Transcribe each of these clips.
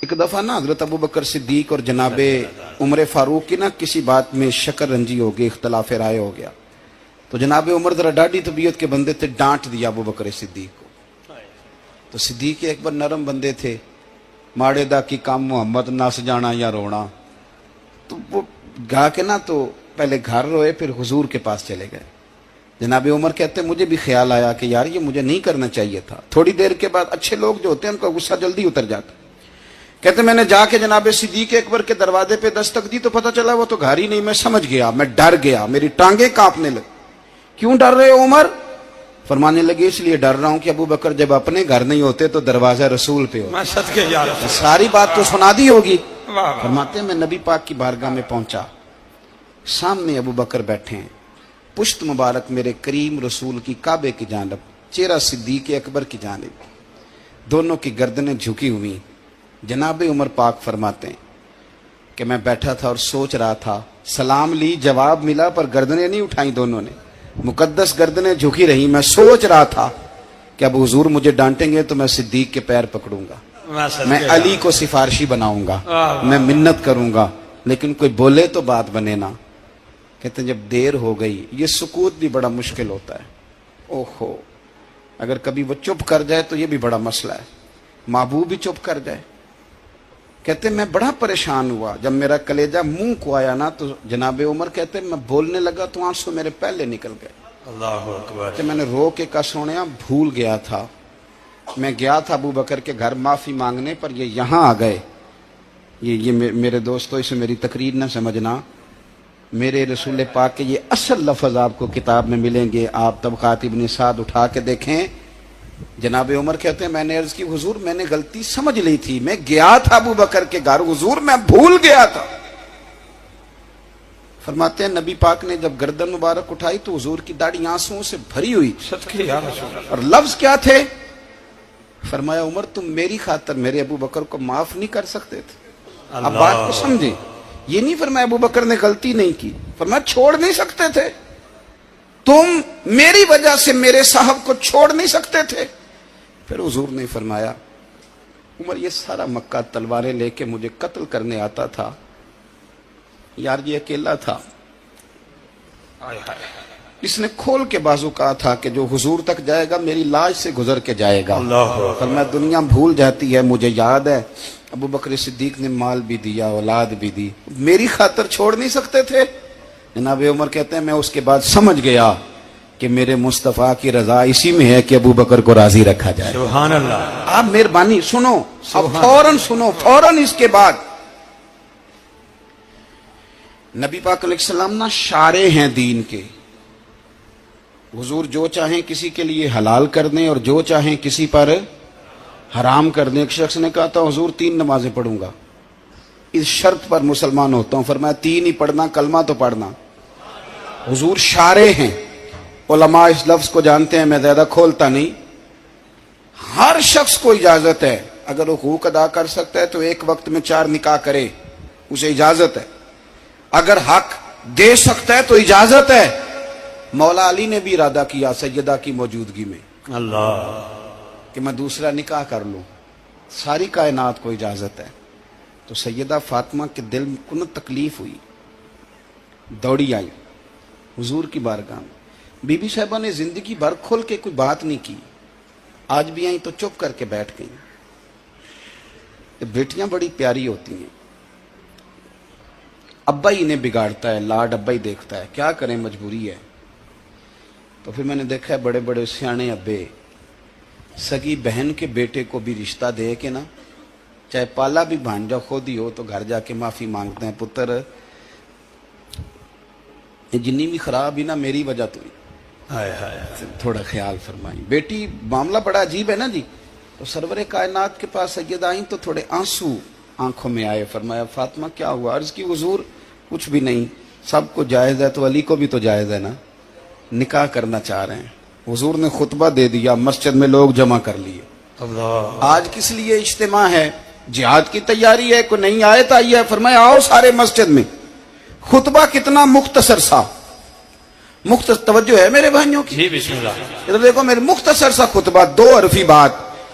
ایک دفعہ نا حضرت ابو بکر صدیق اور جناب عمر فاروق کی نا کسی بات میں شکر رنجی ہو گئی، اختلاف رائے ہو گیا، تو جناب عمر ذرا ڈاڈی طبیعت کے بندے تھے، ڈانٹ دیا ابو بکر صدیق کو۔ تو صدیق اکبر نرم بندے تھے، ماڑے دا کی کام محمد نس جانا یا رونا، تو وہ گا کے نا تو پہلے گھر روئے، پھر حضور کے پاس چلے گئے۔ جناب عمر کہتے ہیں مجھے بھی خیال آیا کہ یار یہ مجھے نہیں کرنا چاہیے تھا۔ تھوڑی دیر کے بعد اچھے لوگ جو ہوتے ہیں ان کا غصہ جلدی اتر جاتا ہے۔ کہتے میں نے جا کے جناب صدیق اکبر کے دروازے پہ دستک دی تو پتہ چلا وہ تو گھر ہی نہیں، میں سمجھ گیا، میں ڈر گیا، میری ٹانگیں کانپنے لگی۔ کیوں ڈر رہے ہو عمر؟ فرمانے لگے اس لیے ڈر رہا ہوں کہ ابو بکر جب اپنے گھر نہیں ہوتے تو دروازہ رسول پہ ہو۔ ساری بات تو سنا دی ہوگی۔ فرماتے ہیں میں نبی پاک کی بارگاہ میں پہنچا، سامنے ابو بکر بیٹھے ہیں، پشت مبارک میرے کریم رسول کی کعبے کی جانب، چہرہ صدیق اکبر کی جانب، دونوں کی گردنیں جھکی ہوئی۔ جناب عمر پاک فرماتے ہیں کہ میں بیٹھا تھا اور سوچ رہا تھا، سلام لی، جواب ملا، پر گردنیں نہیں اٹھائیں دونوں نے، مقدس گردنیں جھکی رہی۔ میں سوچ رہا تھا کہ اب حضور مجھے ڈانٹیں گے تو میں صدیق کے پیر پکڑوں گا، میں علی کو سفارشی بناؤں گا، میں منت کروں گا، لیکن کوئی بولے تو بات بنے نا۔ کہتے ہیں جب دیر ہو گئی، یہ سکوت بھی بڑا مشکل ہوتا ہے، اوہو اگر کبھی وہ چپ کر جائے تو یہ بھی بڑا مسئلہ ہے، محبوب بھی چپ کر جائے۔ کہتے میں بڑا پریشان ہوا، جب میرا کلیجہ منہ کو آیا نا تو جناب عمر کہتے میں بولنے لگا تو آنسو میرے پہلے نکل گئے۔ اللہ اکبر۔ کہ میں نے رو کے کہا سونیا بھول گیا تھا، میں گیا تھا ابو بکر کے گھر معافی مانگنے، پر یہ یہاں آ گئے۔ یہ میرے دوستو اسے میری تقریر نہ سمجھنا، میرے رسول پاک کے یہ اصل لفظ آپ کو کتاب میں ملیں گے، آپ طبقات ابن سعد اٹھا کے دیکھیں۔ جناب عمر کہتے ہیں میں نے عرض کی حضور میں نے غلطی سمجھ لی تھی، میں گیا تھا ابو بکر کے گھر حضور، میں بھول گیا تھا۔ فرماتے ہیں نبی پاک نے جب گردن مبارک اٹھائی تو حضور کی داڑھی آنسوؤں سے بھری ہوئی، اور لفظ کیا تھے؟ فرمایا عمر تم میری خاطر میرے ابو بکر کو معاف نہیں کر سکتے تھے؟ اب بات کو سمجھیں، یہ نہیں فرمایا ابو بکر نے غلطی نہیں کی، فرمایا چھوڑ نہیں سکتے تھے، تم میری وجہ سے میرے صاحب کو چھوڑ نہیں سکتے تھے۔ پھر حضور نے فرمایا عمر یہ سارا مکہ تلواریں لے کے مجھے قتل کرنے آتا تھا، یار یہ اکیلا تھا، اس نے کھول کے بازو کہا تھا کہ جو حضور تک جائے گا میری لاش سے گزر کے جائے گا۔ فرمایا دنیا بھول جاتی ہے، مجھے یاد ہے ابو بکر صدیق نے مال بھی دیا، اولاد بھی دی، میری خاطر چھوڑ نہیں سکتے تھے؟ جناب عمر کہتے ہیں میں اس کے بعد سمجھ گیا کہ میرے مصطفیٰ کی رضا اسی میں ہے کہ ابو بکر کو راضی رکھا جائے۔ سبحان اللہ۔ آپ مہربانی سنو، اب فوراً سنو، فوراً اس کے بعد نبی پاک علیہ السلام نا شارع ہیں دین کے، حضور جو چاہیں کسی کے لیے حلال کر دیں اور جو چاہیں کسی پر حرام کر دیں۔ ایک شخص نے کہا تھا حضور 3 نمازیں پڑھوں گا، اس شرط پر مسلمان ہوتا ہوں۔ فرمایا 3 ہی پڑھنا، کلمہ تو پڑھنا۔ حضور شارع ہیں، علماء اس لفظ کو جانتے ہیں، میں زیادہ کھولتا نہیں۔ ہر شخص کو اجازت ہے، اگر حقوق ادا کر سکتا ہے تو ایک وقت میں 4 نکاح کرے، اسے اجازت ہے۔ اگر حق دے سکتا ہے تو اجازت ہے۔ مولا علی نے بھی ارادہ کیا سیدہ کی موجودگی میں اللہ کہ میں دوسرا نکاح کر لوں، ساری کائنات کو اجازت ہے۔ تو سیدہ فاطمہ کے دل کو نہ تکلیف ہوئی، دوڑی آئی حضور کی بارگاہ میں۔ بی بی صاحبہ نے زندگی بھر کھل کے کوئی بات نہیں کی، آج بھی آئیں تو چپ کر کے بیٹھ گئیں۔ بیٹیاں بڑی پیاری ہوتی ہیں، ابا ہی انہیں بگاڑتا ہے، لاڈ ابا ہی دیکھتا ہے، کیا کریں مجبوری ہے۔ تو پھر میں نے دیکھا ہے بڑے بڑے سیانے ابے سگی بہن کے بیٹے کو بھی رشتہ دے کے نا، چاہے پالا بھی بھانجا خود ہی ہو، تو گھر جا کے معافی مانگتے ہیں، پتر جنی بھی خراب ہی نا میری وجہ تو ہی، تھوڑا خیال فرمائیں۔ بیٹی معاملہ بڑا عجیب ہے نا جی۔ تو سرور کائنات کے پاس سیدہ آئیں تو تھوڑے آنسو آنکھوں میں آئے۔ فرمایا فاطمہ کیا ہوا؟ عرض کی حضور کچھ بھی نہیں، سب کو جائز ہے تو علی کو بھی تو جائز ہے نا، نکاح کرنا چاہ رہے ہیں۔ حضور نے خطبہ دے دیا، مسجد میں لوگ جمع کر لیے۔ آج کس لیے اجتماع ہے؟ جہاد کی تیاری ہے، کوئی نئی آیت آئی ہے؟ فرمایا آؤ سارے مسجد میں۔ خطبہ کتنا مختصر سا، توجہ ہے میرے بھائیوں کی؟ بسم اللہ۔ ادھر دیکھو میرے مختصر سا خطبہ، 2 حرفی بات،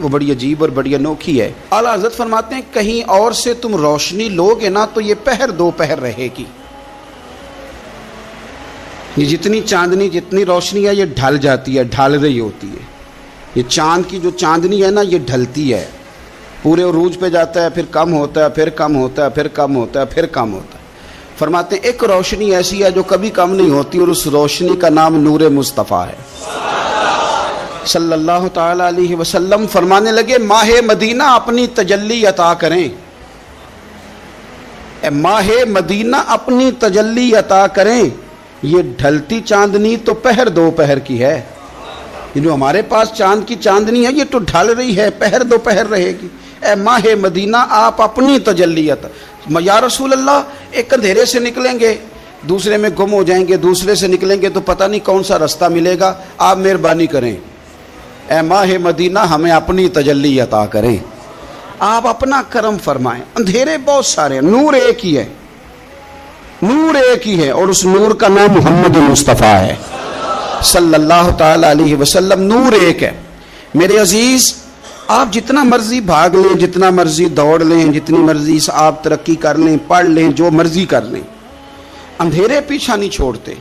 وہ بڑی عجیب اور بڑی انوکھی ہے۔ اعلیٰ حضرت فرماتے ہیں کہیں اور سے تم روشنی لوگے نا تو یہ پہر دو پہر رہے گی، یہ جتنی چاندنی جتنی روشنی ہے یہ ڈھل جاتی ہے، ڈھل رہی ہوتی ہے۔ یہ چاند کی جو چاندنی ہے نا یہ ڈھلتی ہے، پورے عروج پہ جاتا ہے، پھر کم ہوتا ہے، پھر کم ہوتا ہے، پھر کم ہوتا ہے، پھر کم ہوتا ہے۔ فرماتے ہیں ایک روشنی ایسی ہے جو کبھی کم نہیں ہوتی، اور اس روشنی کا نام نور مصطفیٰ ہے صلی اللہ تعالی علیہ وسلم۔ فرمانے لگے ماہ مدینہ اپنی تجلی عطا کریں، اے ماہ مدینہ اپنی تجلی عطا کریں، یہ ڈھلتی چاندنی تو پہر دو پہر کی ہے۔ یہ جو ہمارے پاس چاند کی چاندنی ہے یہ تو ڈھل رہی ہے، پہر دو پہر رہے گی۔ اے ماہ مدینہ آپ اپنی تجلی عطا، یا رسول اللہ ایک اندھیرے سے نکلیں گے دوسرے میں گم ہو جائیں گے، دوسرے سے نکلیں گے تو پتہ نہیں کون سا رستہ ملے گا، آپ مہربانی کریں، اے ماہ مدینہ ہمیں اپنی تجلی عطا کریں، آپ اپنا کرم فرمائیں۔ اندھیرے بہت سارے ہیں، نور ایک ہی ہے، نور ایک ہی ہے، اور اس نور کا نام محمد مصطفیٰ ہے صلی اللہ تعالی علیہ وسلم۔ نور ایک ہے میرے عزیز، آپ جتنا مرضی بھاگ لیں، جتنا مرضی دوڑ لیں، جتنی مرضی آپ ترقی کر لیں، پڑھ لیں، جو مرضی کر لیں، اندھیرے پیچھا نہیں چھوڑتے،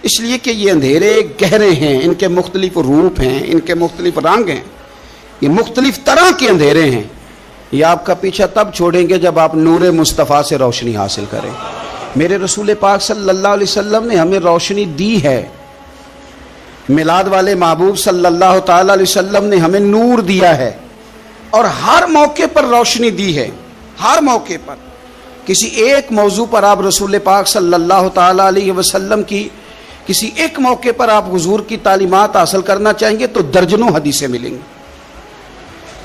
اس لیے کہ یہ اندھیرے گہرے ہیں، ان کے مختلف روپ ہیں، ان کے مختلف رنگ ہیں، یہ مختلف طرح کے اندھیرے ہیں۔ یہ آپ کا پیچھا تب چھوڑیں گے جب آپ نور مصطفیٰ سے روشنی حاصل کریں۔ میرے رسول پاک صلی اللہ علیہ وسلم نے ہمیں روشنی دی ہے، میلاد والے محبوب صلی اللہ تعالی علیہ وسلم نے ہمیں نور دیا ہے، اور ہر موقع پر روشنی دی ہے، ہر موقع پر۔ کسی ایک موضوع پر آپ رسول پاک صلی اللہ تعالی علیہ وسلم کی کسی ایک موقع پر آپ حضور کی تعلیمات حاصل کرنا چاہیں گے تو درجنوں حدیثیں ملیں گی،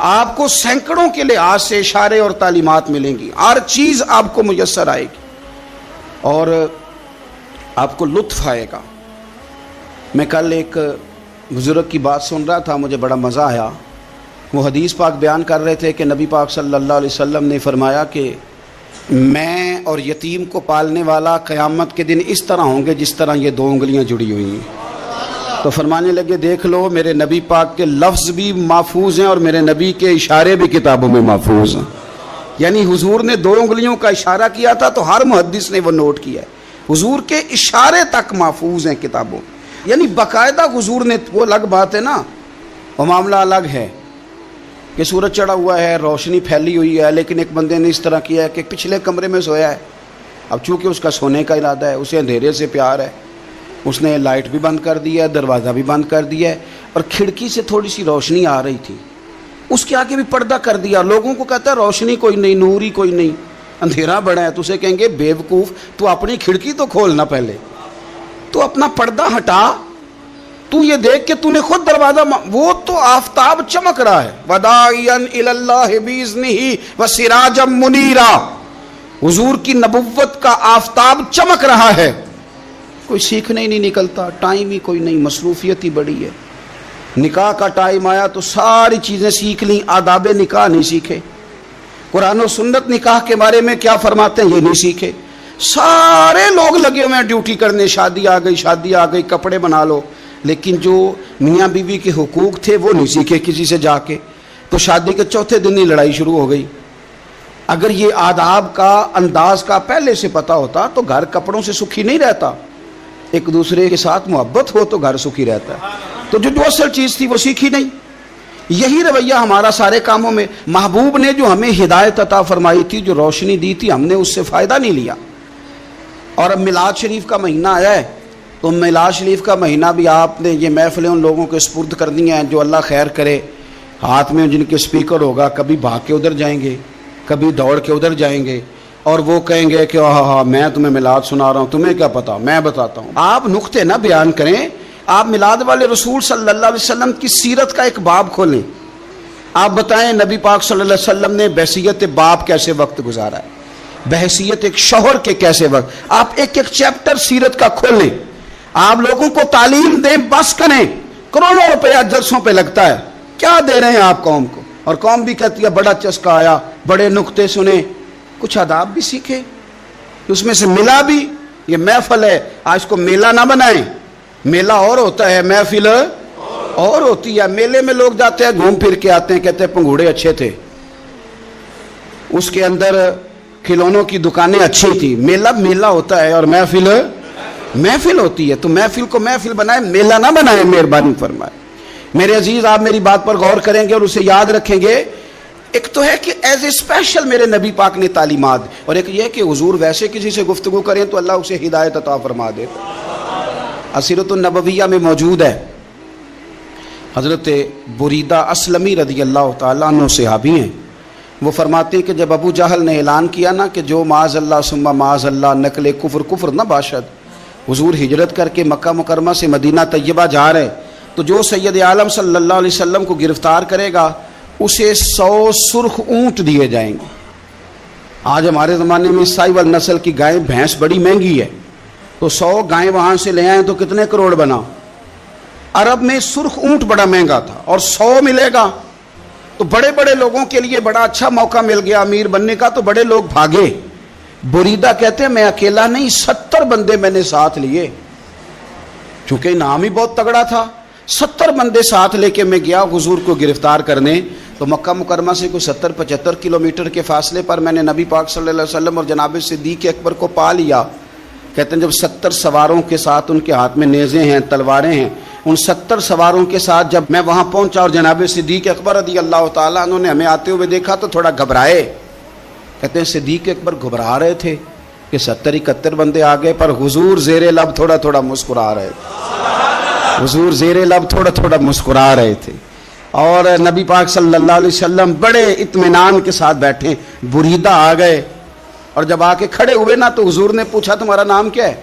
آپ کو سینکڑوں کے لحاظ سے اشارے اور تعلیمات ملیں گی، ہر چیز آپ کو میسر آئے گی اور آپ کو لطف آئے گا۔ میں کل ایک بزرگ کی بات سن رہا تھا، مجھے بڑا مزہ آیا۔ وہ حدیث پاک بیان کر رہے تھے کہ نبی پاک صلی اللہ علیہ وسلم نے فرمایا کہ میں اور یتیم کو پالنے والا قیامت کے دن اس طرح ہوں گے جس طرح یہ دو انگلیاں جڑی ہوئی ہیں۔ تو فرمانے لگے دیکھ لو میرے نبی پاک کے لفظ بھی محفوظ ہیں اور میرے نبی کے اشارے بھی کتابوں میں محفوظ ہیں۔ یعنی حضور نے دو انگلیوں کا اشارہ کیا تھا تو ہر محدث نے وہ نوٹ کیا ہے، حضور کے اشارے تک محفوظ ہیں کتابوں، یعنی باقاعدہ حضور نے، وہ الگ بات ہے نا، وہ معاملہ الگ ہے کہ سورج چڑھا ہوا ہے، روشنی پھیلی ہوئی ہے، لیکن ایک بندے نے اس طرح کیا ہے کہ پچھلے کمرے میں سویا ہے، اب چونکہ اس کا سونے کا ارادہ ہے، اسے اندھیرے سے پیار ہے، اس نے لائٹ بھی بند کر دی ہے، دروازہ بھی بند کر دیا ہے، اور کھڑکی سے تھوڑی سی روشنی آ رہی تھی، اس کے آگے بھی پردہ کر دیا، لوگوں کو کہتا ہے روشنی کوئی نہیں، نور ہی کوئی نہیں، اندھیرا بڑا ہے، تو اسے کہیں گے بے وقوف، تو اپنی کھڑکی تو کھولنا پہلے، تو اپنا پردہ ہٹا، تو یہ دیکھ کہ تو نے خود دروازہ، وہ تو آفتاب چمک رہا ہے، وداعیا الی اللہ باذنہ وسراجا منیرا، حضور کی نبوت کا آفتاب چمک رہا ہے، کوئی سیکھنے ہی نہیں نکلتا، ٹائم ہی کوئی نہیں، مصروفیت ہی بڑی ہے۔ نکاح کا ٹائم آیا تو ساری چیزیں سیکھ لیں، آداب نکاح نہیں سیکھے، قرآن و سنت نکاح کے بارے میں کیا فرماتے ہیں یہ نہیں سیکھے، سارے لوگ لگے ہوئے ہیں ڈیوٹی کرنے، شادی آ گئی، شادی آ گئی، کپڑے بنا لو، لیکن جو میاں بیوی کے حقوق تھے وہ نہیں سیکھے کسی سے جا کے، تو شادی کے چوتھے دن ہی لڑائی شروع ہو گئی۔ اگر یہ آداب کا انداز کا پہلے سے پتہ ہوتا تو گھر کپڑوں سے سکھی نہیں رہتا، ایک دوسرے کے ساتھ محبت ہو تو گھر سکھی رہتا ہے، تو جو اصل چیز تھی وہ سیکھی نہیں۔ یہی رویہ ہمارا سارے کاموں میں، محبوب نے جو ہمیں ہدایت عطا فرمائی تھی، جو روشنی دی تھی، ہم نے اس سے فائدہ نہیں لیا۔ اور اب میلاد شریف کا مہینہ آیا ہے، تو میلاد شریف کا مہینہ بھی آپ نے یہ محفلیں ان لوگوں کے سپرد کرنی ہیں جو اللہ خیر کرے، ہاتھ میں جن کے سپیکر ہوگا، کبھی بھاگ کے ادھر جائیں گے، کبھی دوڑ کے ادھر جائیں گے، اور وہ کہیں گے کہ ہاں میں تمہیں میلاد سنا رہا ہوں، تمہیں کیا پتا، میں بتاتا ہوں۔ آپ نقطے نہ بیان کریں، آپ میلاد والے رسول صلی اللہ علیہ وسلم کی سیرت کا ایک باب کھولیں، آپ بتائیں نبی پاک صلی اللہ علیہ وسلم نے بحیثیت باپ کیسے وقت گزارا ہے، بحیثیت ایک شوہر کے کیسے وقت، آپ ایک ایک چیپٹر سیرت کا کھولیں، آپ لوگوں کو تعلیم دیں، بس کریں، کروڑوں روپیہ جلسوں پہ لگتا ہے، کیا دے رہے ہیں آپ قوم کو، اور قوم بھی کہتی ہے بڑا چسکا آیا، بڑے نقطے سنے، کچھ آداب بھی سیکھے، اس میں سے ملا بھی، یہ محفل ہے، آج کو میلہ نہ بنائیں، میلہ اور ہوتا ہے، محفل اور ہوتی ہے. میلے میں لوگ جاتے ہیں, گھوم پھر کے آتے ہیں, کہتے ہیں پنگوڑے اچھے تھے, اس کے اندر کھلونوں کی دکانیں اچھی تھی. میلہ ہوتا ہے اور محفل ہوتی ہے, تو محفل کو محفل بنائے, میلہ نہ بنائے, مہربانی فرمائے. میرے عزیز, آپ میری بات پر غور کریں گے اور اسے یاد رکھیں گے. ایک تو ہے کہ ایز اے اسپیشل میرے نبی پاک نے تعلیمات, اور ایک یہ کہ حضور ویسے کسی سے گفتگو کریں تو اللہ اسے ہدایت عطا فرما دے. سیرت النبویہ میں موجود ہے, حضرت بریدہ اسلمی رضی اللہ تعالیٰ عنہ صحابی ہیں, وہ فرماتے ہیں کہ جب ابو جہل نے اعلان کیا نا کہ جو معاذ اللہ ثم معاذ اللہ نقل کفر نہ باشد, حضور ہجرت کر کے مکہ مکرمہ سے مدینہ طیبہ جا رہے, تو جو سید عالم صلی اللہ علیہ وسلم کو گرفتار کرے گا اسے 100 سرخ اونٹ دیے جائیں گے. آج ہمارے زمانے میں سائیول نسل کی گائے بھینس بڑی مہنگی ہے, تو 100 گائیں وہاں سے لے آئیں تو کتنے کروڑ بنا. عرب میں سرخ اونٹ بڑا مہنگا تھا, اور 100 ملے گا تو بڑے بڑے لوگوں کے لیے بڑا اچھا موقع مل گیا امیر بننے کا, تو بڑے لوگ بھاگے. بریدہ کہتے ہیں میں اکیلا نہیں, 70 بندے میں نے ساتھ لیے, چونکہ انعام ہی بہت تگڑا تھا. 70 بندے ساتھ لے کے میں گیا حضور کو گرفتار کرنے. تو مکہ مکرمہ سے کوئی 70-75 کلومیٹر کے فاصلے پر میں نے نبی پاک صلی اللہ علیہ وسلم اور جناب صدیق اکبر کو پا لیا. کہتے ہیں جب 70 سواروں کے ساتھ, ان کے ہاتھ میں نیزے ہیں, تلواریں ہیں, ان 70 سواروں کے ساتھ جب میں وہاں پہنچا اور جناب صدیق اکبر رضی اللہ تعالیٰ عنہ نے ہمیں آتے ہوئے دیکھا تو تھوڑا گھبرائے. کہتے ہیں صدیق اکبر گھبرا رہے تھے کہ 70-71 بندے آ گئے, پر حضور زیر لب تھوڑا تھوڑا مسکرا رہے تھے. حضور زیر لب تھوڑا تھوڑا مسکرا رہے تھے, اور نبی پاک صلی اللہ علیہ وسلم بڑے اطمینان کے ساتھ بیٹھے. بریدہ آ گئے, اور جب آ کے کھڑے ہوئے نا تو حضور نے پوچھا تمہارا نام کیا ہے؟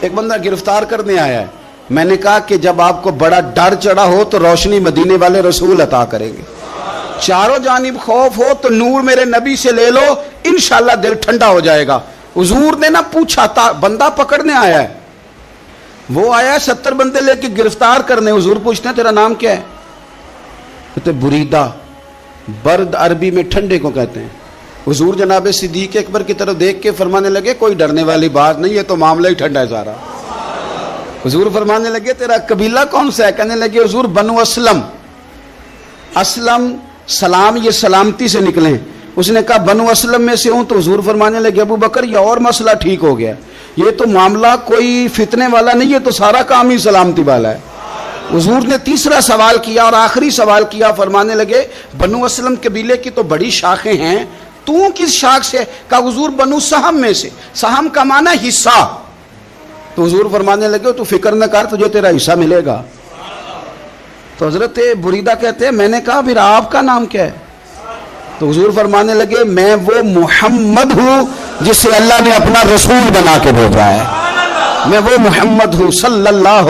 ایک بندہ گرفتار کرنے آیا ہے. میں نے کہا کہ جب آپ کو بڑا ڈر چڑھا ہو تو روشنی مدینے والے رسول عطا کریں گے, چاروں جانب خوف ہو تو نور میرے نبی سے لے لو, انشاءاللہ دل ٹھنڈا ہو جائے گا. حضور نے نہ پوچھا تھا, بندہ پکڑنے آیا ہے, وہ آیا 70 بندے لے کے گرفتار کرنے. حضور پوچھتے ہیں تیرا نام کیا ہے؟ کہتے بریدہ. برد عربی میں ٹھنڈے کو کہتے ہیں. حضور جناب صدیق اکبر کی طرف دیکھ کے فرمانے لگے کوئی ڈرنے والی بات نہیں ہے, تو معاملہ ہی ٹھنڈا ہے سارا. حضور فرمانے لگے تیرا قبیلہ کون سا ہے؟ کہنے لگے حضور بنو اسلم. اسلم سلام, یہ سلامتی سے نکلے. اس نے کہا بنو اسلم میں سے ہوں. تو حضور فرمانے لگے ابو بکر یہ اور مسئلہ ٹھیک ہو گیا, یہ تو معاملہ کوئی فتنے والا نہیں ہے, تو سارا کام ہی سلامتی والا ہے. حضور نے تیسرا سوال کیا اور آخری سوال کیا, فرمانے لگے بنو اسلم قبیلے کی تو بڑی شاخیں ہیں, تو کس شاخ سے؟ کہا حضور بنو سہم میں سے. سہم کا معنی حصہ. تو حضور فرمانے لگے تو فکر نہ کر, تجھے تیرا حصہ ملے گا. تو حضرت بریدہ کہتے ہیں میں نے کہا پھر آپ کا نام کیا ہے؟ تو حضور فرمانے لگے میں وہ محمد ہوں جسے اللہ نے اپنا رسول بنا کے بھیجا ہے. میں وہ محمد ہوں صلی اللہ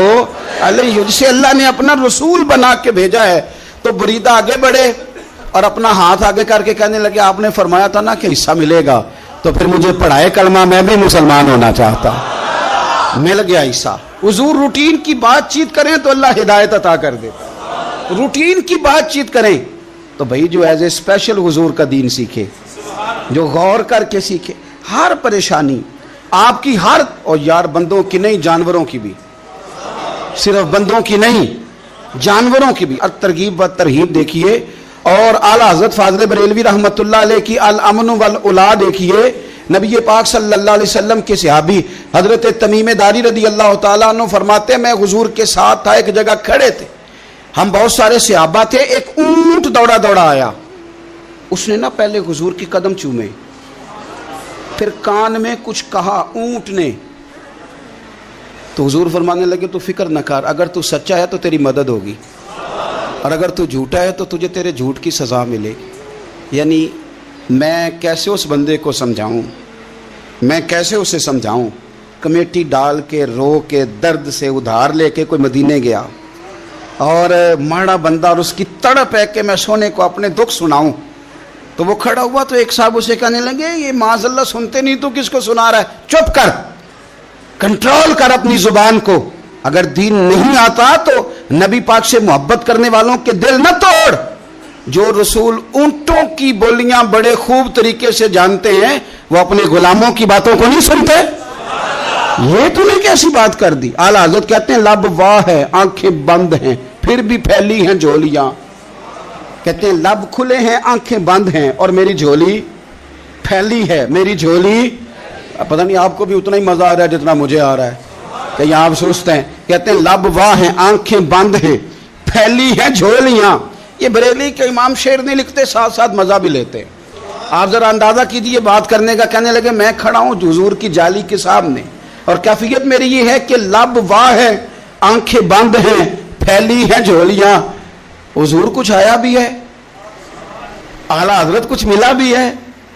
علیہ جسے اللہ نے اپنا رسول بنا کے بھیجا ہے. تو بریدہ آگے بڑھے اور اپنا ہاتھ آگے کر کے کہنے لگے آپ نے فرمایا تھا نا کہ حصہ ملے گا, تو پھر مجھے پڑھائے کلمہ, میں بھی مسلمان ہونا چاہتا. مل گیا حصہ. حضور روٹین کی بات چیت کریں تو اللہ ہدایت عطا کر دیتا. روٹین کی بات چیت کریں تو بھائی جو ایز اے اسپیشل حضور کا دین سیکھے, جو غور کر کے سیکھے. ہر پریشانی آپ کی, ہر, اور یار بندوں کی نہیں جانوروں کی بھی, صرف بندوں کی نہیں جانوروں کی بھی. ترغیب و ترہیب دیکھیے, اور اعلیٰ حضرت فاضل بریلوی رحمۃ اللہ علیہ کی الامن والاولا دیکھیے. نبی پاک صلی اللہ علیہ وسلم کے صحابی حضرت تمیم داری رضی اللہ تعالیٰ عنہ فرماتے ہیں میں حضور کے ساتھ تھا, ایک جگہ کھڑے تھے, ہم بہت سارے صحابہ تھے. ایک اونٹ دوڑا دوڑا آیا, اس نے نا پہلے حضور کی قدم چومے, پھر کان میں کچھ کہا اونٹ نے. تو حضور فرمانے لگے تو فکر نہ کر, اگر تو سچا ہے تو تیری مدد ہوگی, اور اگر تو جھوٹا ہے تو تجھے تیرے جھوٹ کی سزا ملے گی. یعنی میں کیسے اس بندے کو سمجھاؤں, میں کیسے اسے سمجھاؤں. کمیٹی ڈال کے رو کے درد سے ادھار لے کے کوئی مدینے گیا, اور ماڑا بندہ, اور اس کی تڑپ ہے کہ میں سونے کو اپنے دکھ سناؤں. تو وہ کھڑا ہوا تو ایک صاحب اسے کہنے لگے یہ معاذ اللہ سنتے نہیں تو کس کو سنا رہا ہے؟ چپ کر, کنٹرول کر اپنی زبان کو. اگر دین نہیں آتا تو نبی پاک سے محبت کرنے والوں کے دل نہ توڑ. جو رسول اونٹوں کی بولیاں بڑے خوب طریقے سے جانتے ہیں وہ اپنے غلاموں کی باتوں کو نہیں سنتے. یہ تو نے کیسی بات کر دی؟ اعلیٰ حضرت کہتے ہیں لب واہ ہے آنکھیں بند ہیں پھر بھی پھیلی ہیں جھولیاں. کہتے ہیں لب کھلے ہیں آنکھیں بند ہیں اور میری جھولی پھیلی ہے. میری جھولی پتہ نہیں آپ کو بھی اتنا ہی مزہ آ رہا ہے جتنا مجھے آ رہا ہے کہ یہاں آپ سوچتے ہیں. کہتے ہیں لب واہ ہیں آنکھیں بند ہیں پھیلی ہیں جھولیاں. یہ بریلی کے امام شعر نہیں لکھتے ساتھ ساتھ مزہ بھی لیتے. آپ ذرا اندازہ کیجیے بات کرنے کا. کہنے لگے میں کھڑا ہوں حضور کی جالی کے سامنے اور کیفیت میری یہ ہے کہ لب واہ ہے آنکھیں بند ہیں پھیلی ہیں جھولیاں. حضور کچھ آیا بھی ہے, اعلیٰ حضرت کچھ ملا بھی ہے.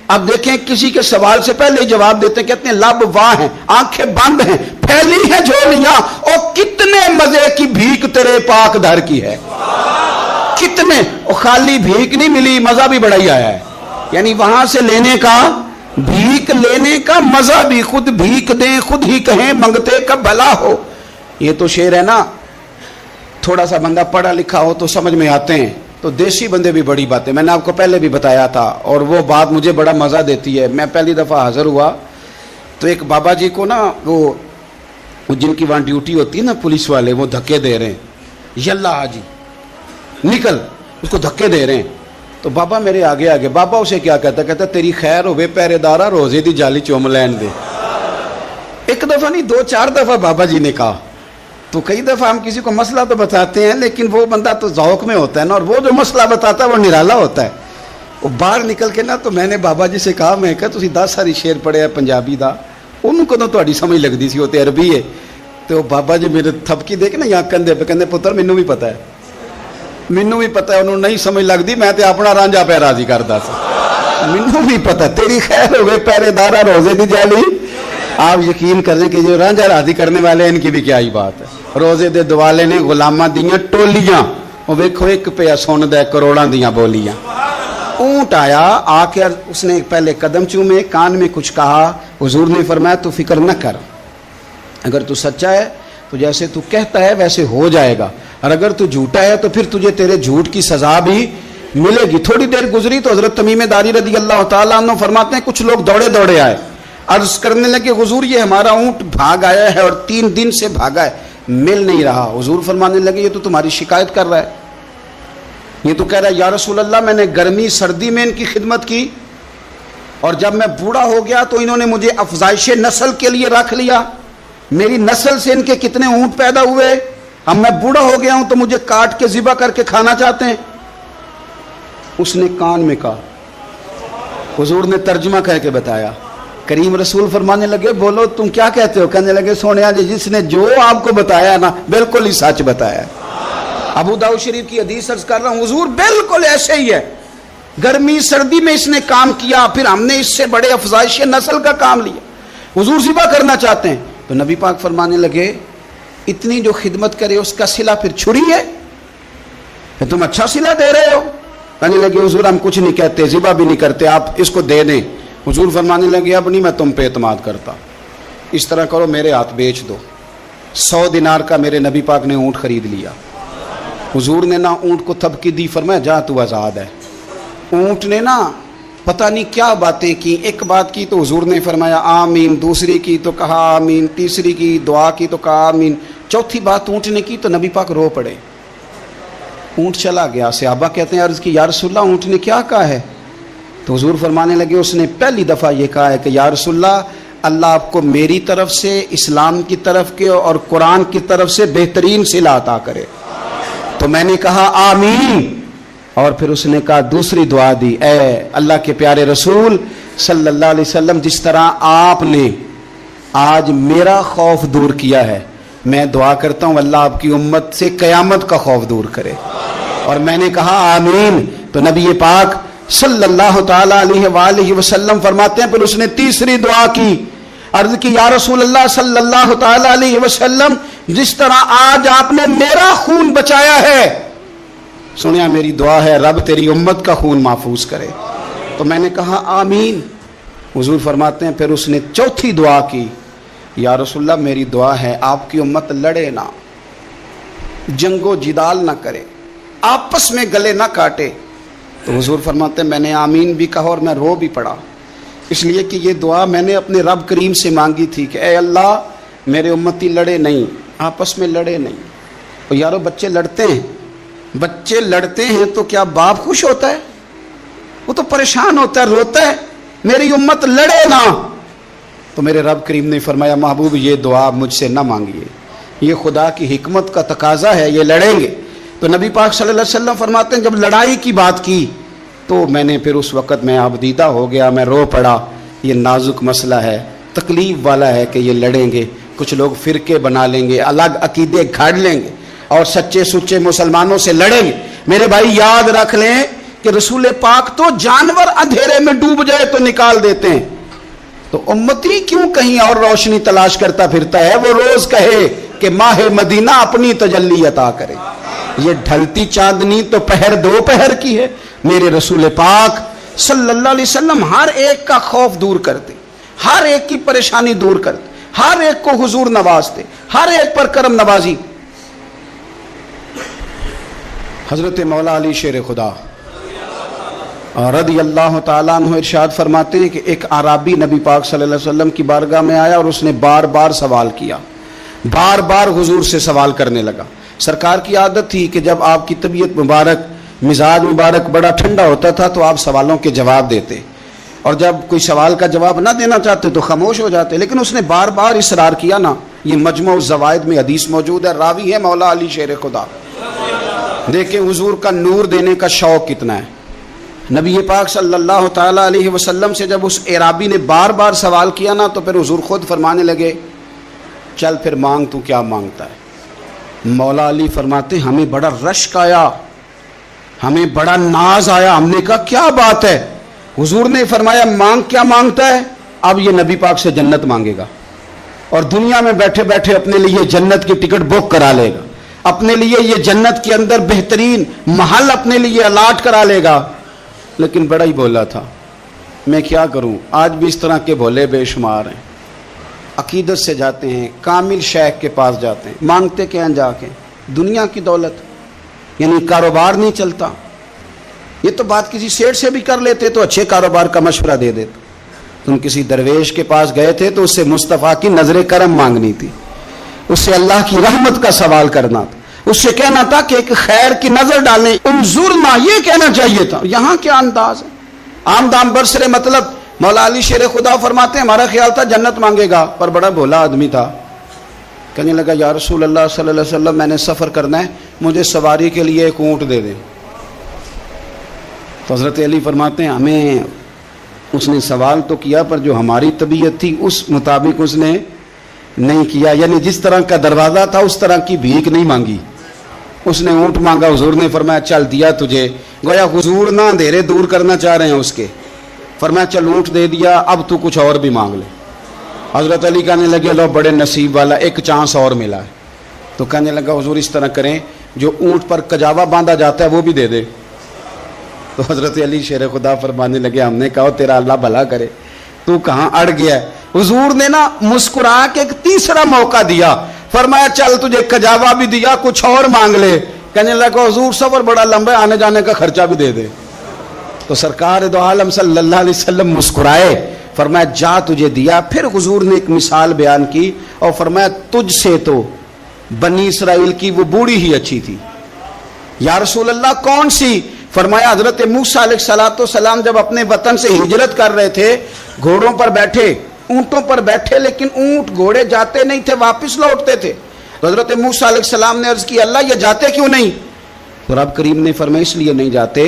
اب دیکھیں کسی کے سوال سے پہلے جواب دیتے ہیں. کہتے ہیں لب واہ ہیں آنکھیں بند ہیں پھیلی ہیں جھولیاں اور کتنے مزے کی بھیک تیرے پاک در کی ہے. کتنے, اور خالی بھیک نہیں ملی مزہ بھی بڑا ہی آیا ہے. یعنی وہاں سے لینے کا, بھیک لینے کا مزہ بھی, خود بھیک دیں خود ہی کہیں منگتے کا بھلا ہو. یہ تو شعر ہے نا, تھوڑا سا بندہ پڑھا لکھا ہو تو سمجھ میں آتے ہیں. تو دیسی بندے بھی بڑی باتیں, میں نے آپ کو پہلے بھی بتایا تھا اور وہ بات مجھے بڑا مزہ دیتی ہے. میں پہلی دفعہ حاضر ہوا تو ایک بابا جی کو نا وہ جن کی وہاں ڈیوٹی ہوتی ہے نا پولیس والے, وہ دھکے دے رہے ہیں, یلا حاجی نکل, اس کو دھکے دے رہے ہیں. تو بابا میرے آگے آگے, بابا اسے کیا کہتا, کہتا تیری خیر ہوئے پہرے دارا روزے دی جالی چوم لین دے. ایک دفعہ نہیں 2-4 دفعہ بابا جی نے کہا. تو کئی دفعہ ہم کسی کو مسئلہ تو بتاتے ہیں لیکن وہ بندہ تو ذوق میں ہوتا ہے نا, اور وہ جو مسئلہ بتاتا ہے وہ نرالا ہوتا ہے. وہ باہر نکل کے نا تو میں نے بابا جی سے کہا, میں کہا تسی 10 ساری شعر پڑھے ہیں پنجابی دا, ان کو تو تہاڈی سمجھ لگدی سی, وہ تے عربی ہے. تو بابا جی میرے تھپکی دے کے نا یہاں کندھے پہ, کہندے پتر مینوں بھی پتہ ہے, مینوں بھی پتہ ہے. انہوں نہیں سمجھ لگدی, میں تے اپنا رانجھا پہ راضی کردا سا. مینوں بھی پتہ تیری خیر ہوئے پہرے دارا روزے دی جالی. آپ یقین کریں کہ جو رانجھا راضی کرنے والے ان کی بھی کیا ہی بات ہے. روزے دے دوالے نے غلاماں دیاں ٹولیاں, وہ ویکھو ایک پیا سن دے کروڑاں دیاں بولیاں. اونٹ آیا, آ کے اس نے پہلے قدم چومے, کان میں کچھ کہا. حضور نے فرمایا تو فکر نہ کر, اگر تو سچا ہے تو جیسے تو کہتا ہے ویسے ہو جائے گا, اور اگر تو جھوٹا ہے تو پھر تجھے تیرے جھوٹ کی سزا بھی ملے گی. تھوڑی دیر گزری تو حضرت تمیم داری رضی اللہ تعالیٰ عنہ فرماتے ہیں کچھ لوگ دوڑے دوڑے آئے, عرض کرنے لگے حضور یہ ہمارا اونٹ بھاگ آیا ہے اور 3 دن سے بھاگا ہے, مل نہیں رہا. حضور فرمانے لگے یہ تو تمہاری شکایت کر رہا ہے, یہ تو کہہ رہا ہے یا رسول اللہ میں نے گرمی سردی میں ان کی خدمت کی اور جب میں بوڑھا ہو گیا تو انہوں نے مجھے افزائش نسل کے لیے رکھ لیا. میری نسل سے ان کے کتنے اونٹ پیدا ہوئے, اب میں بوڑھا ہو گیا ہوں تو مجھے کاٹ کے ذبح کر کے کھانا چاہتے ہیں. اس نے کان میں کہا, حضور نے ترجمہ کہہ کے بتایا. کریم رسول فرمانے لگے بولو تم کیا کہتے ہو؟ کہنے لگے سونیا جی جس نے جو آپ کو بتایا نا بالکل ہی سچ بتایا. ابو داؤد شریف کی حدیث عرض کر رہا ہوں, حضور بالکل ایسے ہی ہے, گرمی سردی میں اس نے کام کیا, پھر ہم نے اس سے بڑے افزائش نسل کا کام لیا, حضور ذبح کرنا چاہتے ہیں. تو نبی پاک فرمانے لگے اتنی جو خدمت کرے اس کا صلہ پھر چھری ہے, پھر تم اچھا صلہ دے رہے ہو. کہنے لگے حضور ہم کچھ نہیں کہتے, ذبح بھی نہیں کرتے, آپ اس کو دے دیں. حضور فرمانے لگے اب نہیں میں تم پہ اعتماد کرتا, اس طرح کرو میرے ہاتھ بیچ دو. 100 دینار کا میرے نبی پاک نے اونٹ خرید لیا. حضور نے نا اونٹ کو تھپکی دی, فرمایا جا تو آزاد ہے. اونٹ نے نا پتہ نہیں کیا باتیں کی, ایک بات کی تو حضور نے فرمایا آمین, دوسری کی تو کہا آمین, تیسری کی دعا کی تو کہا آمین, چوتھی بات اونٹ نے کی تو نبی پاک رو پڑے. اونٹ چلا گیا. صحابہ کہتے ہیں عرض کی یا رسول اللہ اونٹ نے کیا کہا ہے؟ تو حضور فرمانے لگے اس نے پہلی دفعہ یہ کہا ہے کہ یا رسول اللہ اللہ آپ کو میری طرف سے, اسلام کی طرف کے اور قرآن کی طرف سے بہترین صلہ عطا کرے. تو میں نے کہا آمین, اور پھر اس نے کہا دوسری دعا دی, اے اللہ کے پیارے رسول صلی اللہ علیہ وسلم جس طرح آپ نے آج میرا خوف دور کیا ہے, میں دعا کرتا ہوں اللہ آپ کی امت سے قیامت کا خوف دور کرے. اور میں نے کہا آمین. تو نبی پاک صلی اللہ تعالی علیہ وآلہ وسلم فرماتے ہیں پھر اس نے تیسری دعا کی, عرض کی یا رسول اللہ صلی اللہ تعالی علیہ وسلم جس طرح آج آپ نے میرا خون بچایا ہے, سنیا میری دعا ہے رب تیری امت کا خون محفوظ کرے. تو میں نے کہا آمین. حضور فرماتے ہیں پھر اس نے چوتھی دعا کی, یا رسول اللہ میری دعا ہے آپ کی امت لڑے نہ, جنگ و جدال نہ کرے, آپس میں گلے نہ کاٹے. تو حضور فرماتے ہیں میں نے آمین بھی کہا اور میں رو بھی پڑا, اس لیے کہ یہ دعا میں نے اپنے رب کریم سے مانگی تھی کہ اے اللہ میرے امتی لڑے نہیں، آپس میں لڑے نہیں۔ اور یارو بچے لڑتے ہیں، بچے لڑتے ہیں تو کیا باپ خوش ہوتا ہے؟ وہ تو پریشان ہوتا ہے، روتا ہے، میری امت لڑے نا۔ تو میرے رب کریم نے فرمایا محبوب یہ دعا مجھ سے نہ مانگیے، یہ خدا کی حکمت کا تقاضا ہے، یہ لڑیں گے۔ تو نبی پاک صلی اللہ علیہ وسلم فرماتے ہیں جب لڑائی کی بات کی تو میں نے پھر اس وقت میں آبدیدہ ہو گیا، میں رو پڑا، یہ نازک مسئلہ ہے، تکلیف والا ہے کہ یہ لڑیں گے، کچھ لوگ فرقے بنا لیں گے، الگ عقیدے گھڑ لیں گے اور سچے سچے مسلمانوں سے لڑیں گے۔ میرے بھائی یاد رکھ لیں کہ رسول پاک تو جانور اندھیرے میں ڈوب جائے تو نکال دیتے ہیں، تو امتی کیوں کہیں اور روشنی تلاش کرتا پھرتا ہے؟ وہ روز کہے کہ ماہ مدینہ اپنی تجلی عطا کرے۔ یہ ڈھلتی چاندنی تو پہر دو پہر کی ہے۔ میرے رسول پاک صلی اللہ علیہ وسلم ہر ایک کا خوف دور کرتے، ہر ایک کی پریشانی دور کرتے، ہر ایک کو حضور نوازتے، ہر ایک پر کرم نوازی۔ حضرت مولا علی شیر خدا رضی اللہ تعالیٰ عنہ ارشاد فرماتے ہیں کہ ایک اعرابی نبی پاک صلی اللہ علیہ وسلم کی بارگاہ میں آیا اور اس نے بار بار سوال کیا، بار بار حضور سے سوال کرنے لگا۔ سرکار کی عادت تھی کہ جب آپ کی طبیعت مبارک، مزاج مبارک بڑا ٹھنڈا ہوتا تھا تو آپ سوالوں کے جواب دیتے، اور جب کوئی سوال کا جواب نہ دینا چاہتے تو خاموش ہو جاتے، لیکن اس نے بار بار اصرار کیا نا۔ یہ مجموع الزوائد میں حدیث موجود ہے، راوی ہے مولا علی شیر خدا۔ دیکھیں حضور کا نور دینے کا شوق کتنا ہے۔ نبی پاک صلی اللہ تعالیٰ علیہ وسلم سے جب اس اعرابی نے بار بار سوال کیا نا تو پھر حضور خود فرمانے لگے چل پھر مانگ، تو کیا مانگتا ہے؟ مولا علی فرماتے ہمیں بڑا رشک آیا، ہمیں بڑا ناز آیا، ہم نے کہا کیا بات ہے؟ حضور نے فرمایا مانگ، کیا مانگتا ہے؟ اب یہ نبی پاک سے جنت مانگے گا، اور دنیا میں بیٹھے بیٹھے اپنے لیے جنت کی ٹکٹ بک کرا لے گا، اپنے لیے یہ جنت کے اندر بہترین محل اپنے لیے الاٹ کرا لے گا۔ لیکن بڑا ہی بولا تھا، میں کیا کروں، آج بھی اس طرح کے بھولے بے شمار ہیں۔ عقیدت سے جاتے ہیں، کامل شیخ کے پاس جاتے ہیں، مانگتے کیا ہیں جا کے؟ دنیا کی دولت، یعنی کاروبار نہیں چلتا۔ یہ تو بات کسی سیٹ سے بھی کر لیتے تو اچھے کاروبار کا مشورہ دے دیتے۔ تم کسی درویش کے پاس گئے تھے تو اس سے مصطفیٰ کی نظر کرم مانگنی تھی، اس سے اللہ کی رحمت کا سوال کرنا تھا، اس سے کہنا تھا کہ ایک خیر کی نظر ڈالیں، انظرنا، یہ کہنا چاہیے تھا۔ یہاں کیا انداز ہے، عام دام برسرے مطلب۔ مولا علی شیر خدا فرماتے ہیں ہمارا خیال تھا جنت مانگے گا، پر بڑا بھولا آدمی تھا، کہنے لگا یا رسول اللہ صلی اللہ علیہ وسلم میں نے سفر کرنا ہے، مجھے سواری کے لیے ایک اونٹ دے دیں۔ تو حضرت علی فرماتے ہیں ہمیں اس نے سوال تو کیا پر جو ہماری طبیعت تھی اس مطابق اس نے نہیں کیا، یعنی جس طرح کا دروازہ تھا اس طرح کی بھیک نہیں مانگی۔ اس نے اونٹ مانگا، حضور نے فرمایا چل دیا تجھے، گویا حضور نہ اندھیرے دور کرنا چاہ رہے ہیں اس کے، فرمایا چل اونٹ دے دیا، اب تو کچھ اور بھی مانگ لے۔ حضرت علی کہنے لگے لو بڑے نصیب والا، ایک چانس اور ملا ہے۔ تو کہنے لگا حضور اس طرح کریں جو اونٹ پر کجاوا باندھا جاتا ہے وہ بھی دے دے۔ تو حضرت علی شیر خدا فرمانے لگے ہم نے کہا تیرا اللہ بھلا کرے، تو کہاں اڑ گیا ہے؟ حضور نے نا مسکرا کے ایک تیسرا موقع دیا، فرمایا چل تجھے کجاوا بھی دیا، کچھ اور مانگ لے۔ کہنے لگا حضور سفر بڑا لمبا ہے، آنے جانے کا خرچہ بھی دے دے۔ تو سرکار دو عالم صلی اللہ علیہ وسلم مسکرائے، فرمایا جا تجھے دیا۔ پھر حضور نے ایک مثال بیان کی اور فرمایا تجھ سے تو بنی اسرائیل کی وہ بوڑھی ہی اچھی تھی۔ یا رسول اللہ کون سی؟ فرمایا حضرت موسیٰ علیہ السلام جب اپنے وطن سے ہجرت کر رہے تھے، گھوڑوں پر بیٹھے، اونٹوں پر بیٹھے، لیکن اونٹ گھوڑے جاتے نہیں تھے، واپس لوٹتے تھے۔ تو حضرت موسیٰ علیہ السلام نے عرض کی اللہ یہ جاتے کیوں نہیں؟ تو رب کریم نے فرمایا اس لیے نہیں جاتے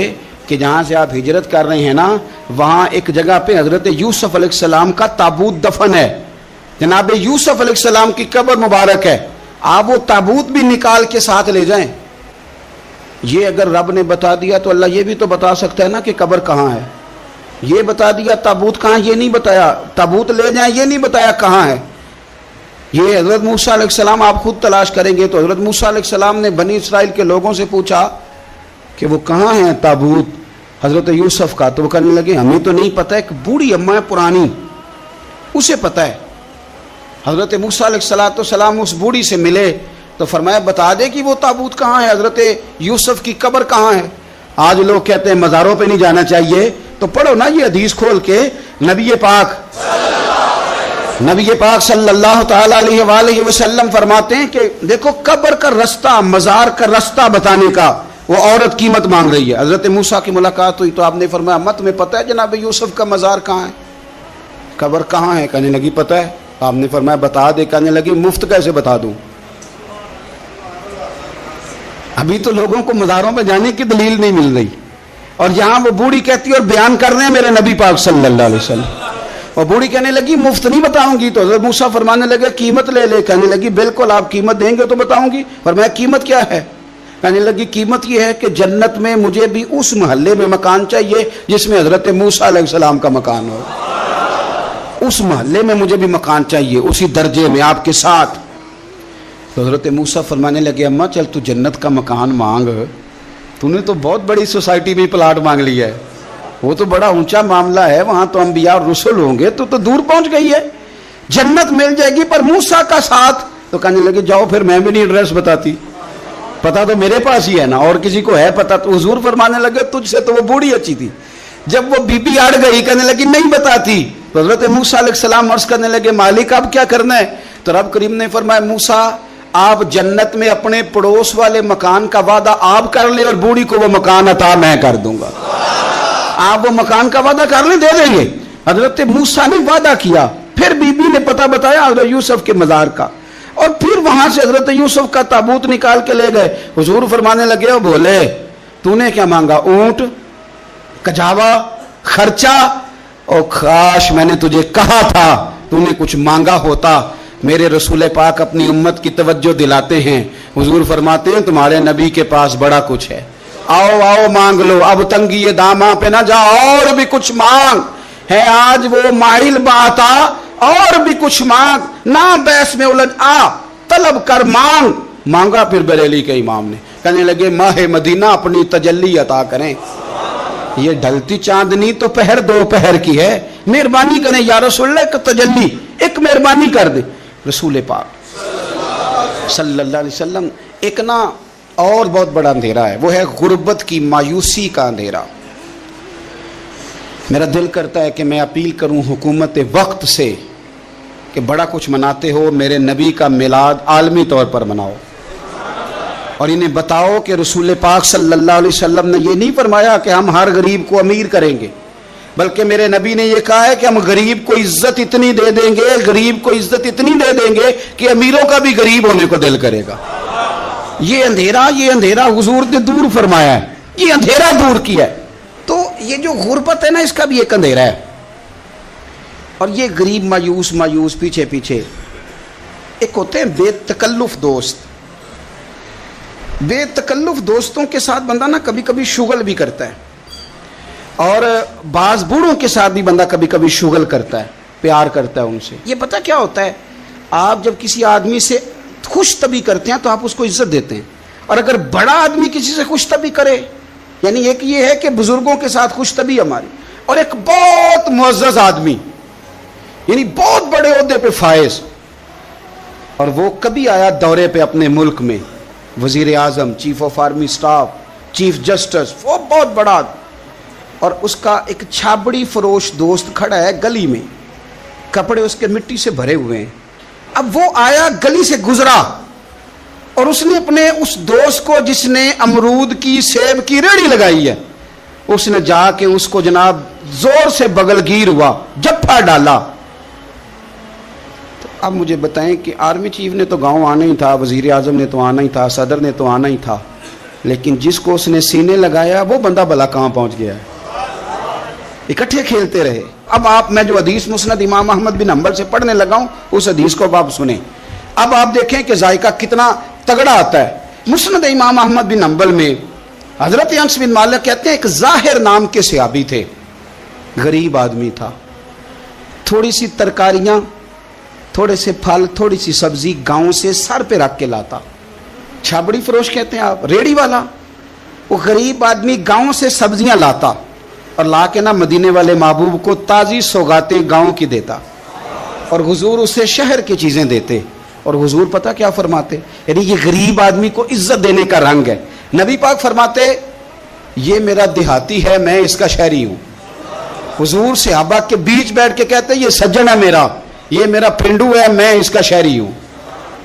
کہ جہاں سے آپ ہجرت کر رہے ہیں نا وہاں ایک جگہ پہ حضرت یوسف علیہ السلام کا تابوت دفن ہے، جناب یوسف علیہ السلام کی قبر مبارک ہے، آپ وہ تابوت بھی نکال کے ساتھ لے جائیں۔ یہ اگر رب نے بتا دیا تو اللہ یہ بھی تو بتا سکتا ہے نا کہ قبر کہاں ہے۔ یہ بتا دیا تابوت کہاں، یہ نہیں بتایا، تابوت لے جائیں یہ نہیں بتایا کہاں ہے۔ یہ حضرت موسیٰ علیہ السلام آپ خود تلاش کریں گے تو حضرت موسیٰ علیہ السلام نے بنی اسرائیل کے لوگوں سے پوچھا کہ وہ کہاں ہیں تابوت حضرت یوسف کا، تو وہ کہنے لگے ہمیں تو نہیں پتہ، ایک بوڑھی اماں ہے پرانی اسے پتہ ہے۔ حضرت موسیٰ علیہ السلام اس بوڑھی سے ملے تو فرمایا بتا دے کہ وہ تابوت کہاں ہے، حضرت یوسف کی قبر کہاں ہے۔ آج لوگ کہتے ہیں مزاروں پہ نہیں جانا چاہیے، تو پڑھو نا یہ حدیث کھول کے، نبی پاک نبی پاک صلی اللہ تعالی علیہ وآلہ وسلم فرماتے ہیں کہ دیکھو قبر کا رستہ، مزار کا رستہ بتانے کا وہ عورت قیمت مانگ رہی ہے. حضرت موسیٰ کی ملاقات ہوئی تو آپ نے فرمایا امت تمہیں پتہ ہے جناب یوسف کا مزار کہاں ہے، قبر کہاں ہے؟ کہنے لگی پتہ ہے. آپ نے فرمایا بتا دے. کہنے لگی مفت کیسے بتا دوں؟ ابھی تو لوگوں کو مزاروں پہ جانے کی دلیل نہیں مل رہی، اور یہاں وہ بوڑھی کہتی ہے اور بیان کر رہے ہیں میرے نبی پاک صلی اللہ علیہ وسلم. اور بوڑھی کہنے لگی مفت نہیں بتاؤں گی. تو حضرت موسیٰ فرمانے لگے قیمت لے لے. کہنے لگی بالکل آپ قیمت دیں گے تو بتاؤں گی. فرمایا قیمت کیا ہے؟ کہنے لگی قیمت یہ ہے کہ جنت میں مجھے بھی اس محلے میں مکان چاہیے جس میں حضرت موسیٰ علیہ السلام کا مکان ہو. اس محلے میں مجھے بھی مکان چاہیے، اسی درجے میں آپ کے ساتھ. تو حضرت موسیٰ فرمانے لگے اماں چل تو جنت کا مکان مانگ، تو نے تو بہت بڑی سوسائٹی میں پلاٹ مانگ لیا ہے، وہ تو بڑا اونچا معاملہ ہے، وہاں تو انبیاء اور رسول ہوں گے، تو دور پہنچ گئی ہے، جنت مل جائے گی پر موسیٰ کا ساتھ. تو کہنے لگے جاؤ پھر میں بھی نہیں ایڈریس بتاتی، پتا تو میرے پاس ہی ہے نا، اور کسی کو ہے پتا؟ تو حضور فرمانے لگے تجھ سے تو وہ بوڑھی اچھی تھی. جب وہ بی بی اڑ گئی کہنے لگی نہیں بتاتی. تو حضرت موسیٰ علیہ السلام عرض کرنے لگے مالک اب کیا کرنا ہے؟ تو رب کریم نے فرمایا موسیٰ آپ جنت میں اپنے پڑوس والے مکان کا وعدہ آپ کر لیں اور بوڑھی کو وہ مکان عطا میں کر دوں گا. آپ وہ مکان کا وعدہ کر لیں، دے دیں گے. حضرت موسیٰ نے وعدہ کیا، پھر بی بی نے پتہ بتایا حضرت یوسف کے مزار کا، اور پھر وہاں سے حضرت یوسف کا تابوت نکال کے لے گئے. حضور فرمانے لگے او بولے تو نے کیا مانگا؟ اونٹ، کجاوا، خرچہ؟ اور کاش میں نے تجھے کہا تھا تو نے کچھ مانگا ہوتا. میرے رسول پاک اپنی امت کی توجہ دلاتے ہیں. حضور فرماتے ہیں تمہارے نبی کے پاس بڑا کچھ ہے، آؤ آؤ مانگ لو، اب تنگی داماں پہ نہ جا، اور بھی کچھ مانگ ہے. آج وہ مائل باتا، اور بھی کچھ مانگ، نہ بحث میں الجھ آ، طلب کر مانگ. مانگا پھر بریلی کے امام نے. کہنے لگے ماہ مدینہ اپنی تجلی عطا کریں. یہ ڈھلتی چاندنی تو پہر دو پہر کی ہے، مہربانی کریں یا رسول اللہ ایک تجلی، ایک مہربانی کر دیں. رسول پاک صلی اللہ علیہ وسلم ایک نا اور بہت بڑا اندھیرا ہے، وہ ہے غربت کی مایوسی کا اندھیرا. میرا دل کرتا ہے کہ میں اپیل کروں حکومت وقت سے کہ بڑا کچھ مناتے ہو، میرے نبی کا میلاد عالمی طور پر مناؤ، اور انہیں بتاؤ کہ رسول پاک صلی اللہ علیہ وسلم نے یہ نہیں فرمایا کہ ہم ہر غریب کو امیر کریں گے، بلکہ میرے نبی نے یہ کہا ہے کہ ہم غریب کو عزت اتنی دے دیں گے، غریب کو عزت اتنی دے دیں گے کہ امیروں کا بھی غریب ہونے کو دل کرے گا. یہ اندھیرا حضور نے دور فرمایا ہے، یہ اندھیرا دور کیا ہے. تو یہ جو غربت ہے نا اس کا بھی ایک اندھیرا ہے. اور یہ غریب مایوس پیچھے ایک ہوتے ہیں بے تکلف دوست. بے تکلف دوستوں کے ساتھ بندہ نا کبھی کبھی شغل بھی کرتا ہے، اور بعض بوڑھوں کے ساتھ بھی بندہ کبھی کبھی شغل کرتا ہے، پیار کرتا ہے ان سے. یہ پتہ کیا ہوتا ہے، آپ جب کسی آدمی سے خوش طبی کرتے ہیں تو آپ اس کو عزت دیتے ہیں، اور اگر بڑا آدمی کسی سے خوش طبی کرے، یعنی ایک یہ ہے کہ بزرگوں کے ساتھ خوش طبی ہماری، اور ایک بہت معزز آدمی یعنی بہت بڑے عہدے پہ فائز، اور وہ کبھی آیا دورے پہ اپنے ملک میں، وزیر اعظم، chief of army staff, chief justice, وہ بہت بڑا، اور اس کا ایک چھابڑی فروش دوست کھڑا ہے گلی میں، کپڑے اس کے مٹی سے بھرے ہوئے ہیں. اب وہ آیا گلی سے گزرا، اور اس نے اپنے اس دوست کو جس نے امرود کی سیب کی ریڑھی لگائی ہے، اس نے جا کے اس کو جناب زور سے بغل گیر ہوا، جپھا ڈالا. تو اب مجھے بتائیں کہ آرمی چیف نے تو گاؤں آنا ہی تھا، وزیر اعظم نے تو آنا ہی تھا، صدر نے تو آنا ہی تھا، لیکن جس کو اس نے سینے لگایا وہ بندہ بھلا کہاں پہنچ گیا ہے. اکٹھے کھیلتے رہے. اب میں جو حدیث مسند امام احمد بن حنبل سے پڑھنے لگا ہوں اس حدیث کو آپ سنیں. اب آپ دیکھیں کہ ذائقہ کتنا تگڑا آتا ہے. مسند امام احمد بن حنبل میں حضرت انس بن مالک کہتے ہیں ایک ظاہر نام کے صحابی تھے، غریب آدمی تھا، تھوڑی سی ترکاریاں، تھوڑے سے پھل، تھوڑی سی سبزی گاؤں سے سر پہ رکھ کے لاتا. چھابڑی فروش کہتے ہیں آپ، ریڑھی والا. وہ غریب آدمی گاؤں سے سبزیاں لاتا اور لا کے نا مدینے والے محبوب کو تازی سوغاتیں گاؤں کی دیتا، اور حضور اسے شہر کی چیزیں دیتے. اور حضور پتہ کیا فرماتے، یعنی یہ غریب آدمی کو عزت دینے کا رنگ ہے. نبی پاک فرماتے یہ میرا دیہاتی ہے، میں اس کا شہری ہوں. حضور صحابہ کے بیچ بیٹھ کے کہتے یہ سجن ہے میرا، یہ میرا پنڈو ہے، میں اس کا شہری ہوں.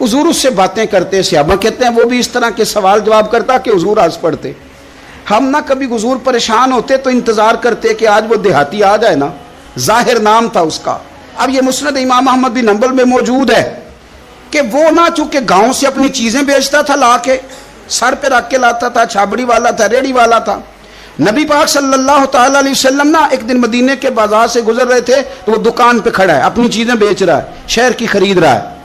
حضور اس سے باتیں کرتے. صحابہ کہتے ہیں وہ بھی اس طرح کے سوال جواب کرتا کہ حضور ہنس پڑتے. ہم نہ کبھی حضور پریشان ہوتے تو انتظار کرتے کہ آج وہ دیہاتی آ جائے نا. ظاہر نام تھا اس کا. اب یہ مسند امام احمد بن حنبل میں موجود ہے کہ وہ نہ چونکہ گاؤں سے اپنی چیزیں بیچتا تھا، لا کے سر پہ رکھ کے لاتا تھا، چھابڑی والا تھا، ریڑی والا تھا. نبی پاک صلی اللہ تعالی علیہ وسلم نا ایک دن مدینے کے بازار سے گزر رہے تھے تو وہ دکان پہ کھڑا ہے، اپنی چیزیں بیچ رہا ہے، شہر کی خرید رہا ہے.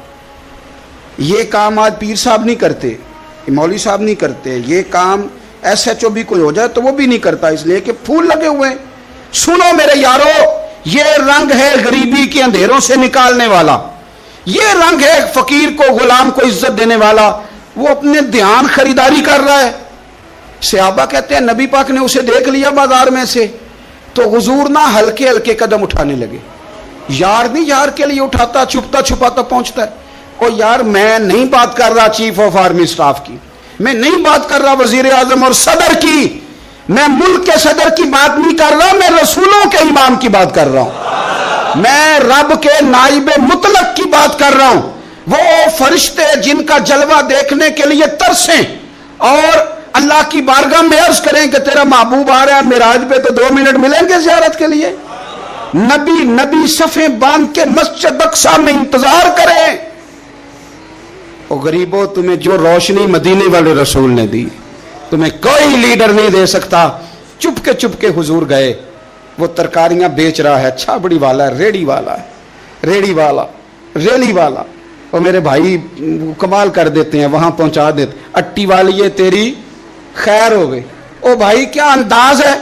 یہ کام آج پیر صاحب نہیں کرتے، مولوی صاحب نہیں کرتے. یہ کام ایس ایچ او بھی کوئی ہو جائے تو وہ بھی نہیں کرتا، اس لیے کہ پھول لگے ہوئے ہیں. سنو میرے یارو، یہ رنگ ہے غریبی کے اندھیروں سے نکالنے والا. یہ رنگ ہے فقیر کو، غلام کو عزت دینے والا. وہ اپنے دھیان خریداری کر رہا ہے. صحابہ کہتے ہیں نبی پاک نے اسے دیکھ لیا بازار میں سے تو حضور نہ ہلکے ہلکے قدم اٹھانے لگے. یار نہیں یار کے لیے اٹھاتا، چھپتا چھپاتا پہنچتا ہے. او یار میں نہیں بات کر رہا چیف آف آرمی سٹاف کی، میں نہیں بات کر رہا وزیر اعظم اور صدر کی، میں ملک کے صدر کی بات نہیں کر رہا، میں رسولوں کے امام کی بات کر رہا ہوں. میں رب کے نائب مطلق کی بات کر رہا ہوں. وہ فرشتے جن کا جلوہ دیکھنے کے لیے ترسیں اور اللہ کی بارگاہ میں عرض کریں کہ تیرا محبوب آ رہا ہے معراج پہ تو 2 منٹ ملیں گے زیارت کے لیے. نبی صفیں باندھ کے مسجد اقصی میں انتظار کریں. او غریبو، تمہیں جو روشنی مدینے والے رسول نے دی تمہیں کوئی لیڈر نہیں دے سکتا. چپ کے حضور گئے. وہ ترکاریاں بیچ رہا ہے، چھابڑی والا ہے، ریڑی والا ہے، ریلی والا. اور میرے بھائی کمال کر دیتے ہیں، وہاں پہنچا دیتے. اٹی والی یہ تیری خیر ہو گئی. او بھائی کیا انداز ہے.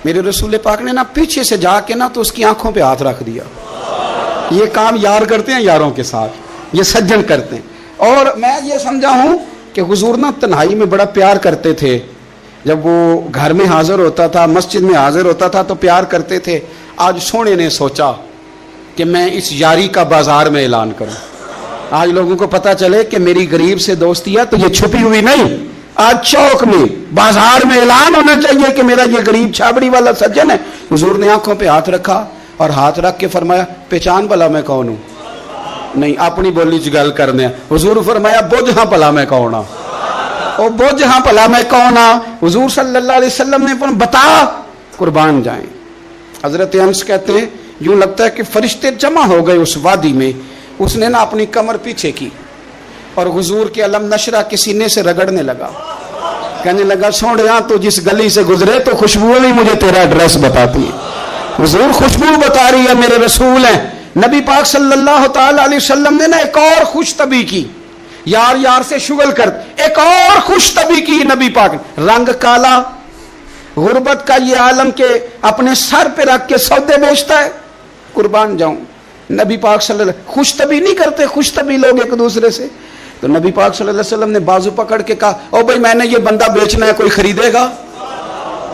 میرے رسول پاک نے نا پیچھے سے جا کے نا تو اس کی آنکھوں پہ ہاتھ رکھ دیا. یہ کام یار کرتے ہیں یاروں کے ساتھ، یہ سجن کرتے ہیں. اور میں یہ سمجھا ہوں کہ حضور نا تنہائی میں بڑا پیار کرتے تھے. جب وہ گھر میں حاضر ہوتا تھا، مسجد میں حاضر ہوتا تھا تو پیار کرتے تھے. آج سونے نے سوچا کہ میں اس یاری کا بازار میں اعلان کروں. آج لوگوں کو پتا چلے کہ میری غریب سے دوستی ہے تو یہ چھپی ہوئی نہیں. آج چوک میں بازار میں اعلان ہونا چاہیے کہ میرا یہ غریب چھابڑی والا سجن ہے. حضور نے آنکھوں پہ ہاتھ رکھا اور ہاتھ رکھ کے فرمایا پہچان بھلا میں کون ہوں. نہیں اپنی بولی چ گل کرنے. حضور فرمایا بوجھ ہاں بھلا میں کون ہاں. او بوجھ ہاں بھلا میں کون ہاں. حضور صلی اللہ علیہ وسلم نے بتا، قربان جائیں. حضرت انس کہتے ہیں یوں لگتا ہے کہ فرشتے جمع ہو گئے اس وادی میں. اس نے نا اپنی کمر پیچھے کی اور حضور کے علم نشرہ کے سینے سے رگڑنے لگا. کہنے لگا سوڑیاں تو جس گلی سے گزرے تو خوشبو بھی مجھے تیرا ایڈریس بتاتی ہے. حضور خوشبو بتا رہی ہے، میرے رسول ہیں. نبی پاک صلی اللہ تعالی علیہ وسلم نے نا ایک اور خوش طبی کی. یار سے شغل کر ایک اور خوش طبی کی نبی پاک. رنگ کالا، غربت کا یہ عالم کے اپنے سر پہ رکھ کے سودے بیچتا ہے. قربان جاؤں. نبی پاک صلی اللہ علیہ وسلم خوش طبی نہیں کرتے، خوش طبی لوگ ایک دوسرے سے. تو نبی پاک صلی اللہ علیہ وسلم نے بازو پکڑ کے کہا او بھائی میں نے یہ بندہ بیچنا ہے، کوئی خریدے گا؟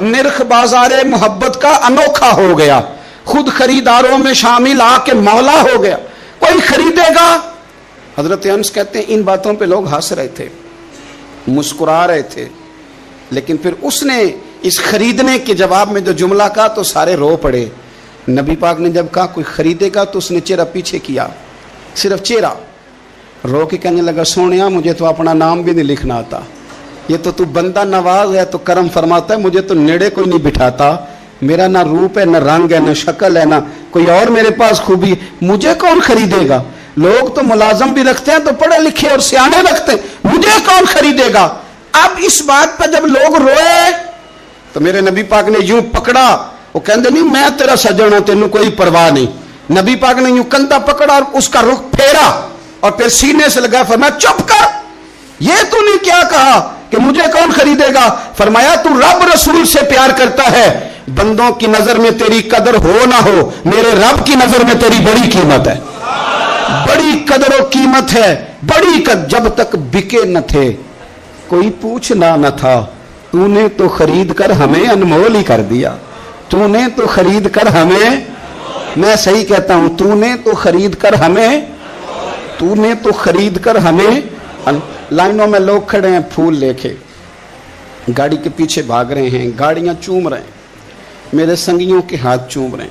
نرخ بازار محبت کا انوکھا ہو گیا، خود خریداروں میں شامل آ کے مولا ہو گیا. کوئی خریدے گا؟ حضرت انس کہتے ہیں ان باتوں پہ لوگ ہنس رہے تھے، مسکرا رہے تھے. لیکن پھر اس نے اس خریدنے کے جواب میں جو جملہ کہا تو سارے رو پڑے. نبی پاک نے جب کہا کوئی خریدے گا تو اس نے چہرہ پیچھے کیا، صرف چہرہ. رو کے کہنے لگا سونیا مجھے تو اپنا نام بھی نہیں لکھنا آتا. یہ تو بندہ نواز ہے تو کرم فرماتا ہے، مجھے تو نیڑے کوئی نہیں بٹھاتا. میرا نہ روپ ہے، نہ رنگ ہے، نہ شکل ہے، نہ کوئی اور میرے پاس خوبی. مجھے کون خریدے گا؟ لوگ تو ملازم بھی رکھتے ہیں تو پڑھے لکھے اور سیانے رکھتے ہیں، مجھے کون خریدے گا؟ اب اس بات پہ جب لوگ روئے تو میرے نبی پاک نے یوں پکڑا. وہ کہندے نہیں میں تیرا سجن ہوں، تینوں کوئی پرواہ نہیں. نبی پاک نے یوں کندھا پکڑا اور اس کا رخ پھیرا اور پھر سینے سے لگا. فرمایا چپ کر، یہ تو نہیں کیا کہا کہ مجھے کون خریدے گا؟ فرمایا تو رب رسول سے پیار کرتا ہے، بندوں کی نظر میں تیری قدر ہو نہ ہو، میرے رب کی نظر میں تیری بڑی قیمت ہے، بڑی قدر و قیمت ہے. بڑی قدر. جب تک بکے نہ تھے کوئی پوچھنا نہ تھا، تو نے تو خرید کر ہمیں انمول ہی کر دیا. تو نے تو خرید کر ہمیں، میں صحیح کہتا ہوں، تو نے تو خرید کر ہمیں. لائنوں میں لوگ کھڑے ہیں پھول لے کے، گاڑی کے پیچھے بھاگ رہے ہیں، گاڑیاں چوم رہے ہیں، میرے سنگیوں کے ہاتھ چوم رہے ہیں.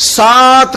7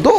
2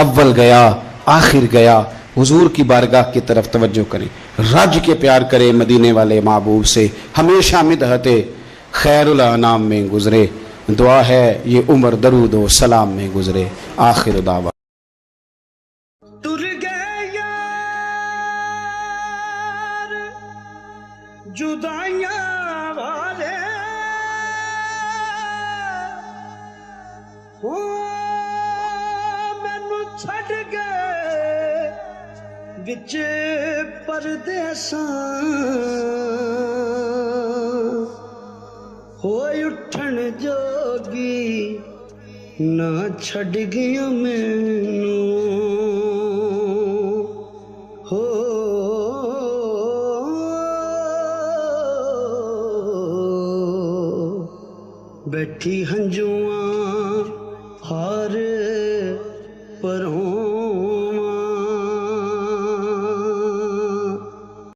اول گیا آخر گیا. حضور کی بارگاہ کی طرف توجہ کریں, رج کے پیار کریں مدینے والے محبوب سے, ہمیشہ مدحت خیر الانام میں گزرے. دعا ہے یہ عمر درود و سلام میں گزرے. آخر دعوا. تر گئے یار جدائیاں والے ہو مینوں چھڈ گئے وچ پردیساں ہوئے اٹھن جوگی نہ چھڈ گیا مینوں ہو بیٹھی ہنجواں ہار پروں